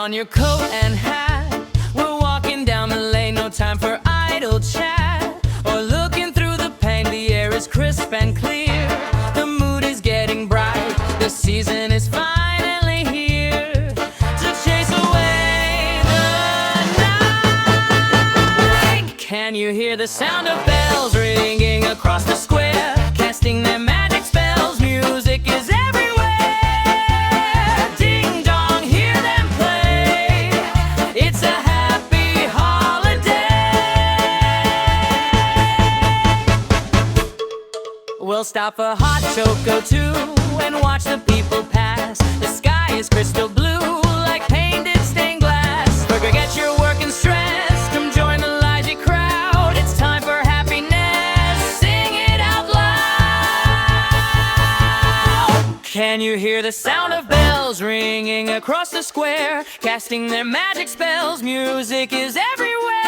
on your coat and hat. We're walking down the lane, no time for idle chat. Or looking through the pane, the air is crisp and clear. The mood is getting bright, the season is finally here to chase away the night. Can you hear the sound of bells ringing across the square, casting their magic spells? Music is everywhere. Ding dong, hear them play. It's a happy holiday. We'll stop for hot choco too and watch the people pass. The sky is crystal blue like painted stained glass. Forget your work and stress, come join the lively crowd. It's time for happiness, sing it out loud. Can you hear the sound of bells ringing across the square, casting their magic spells? Music is everywhere.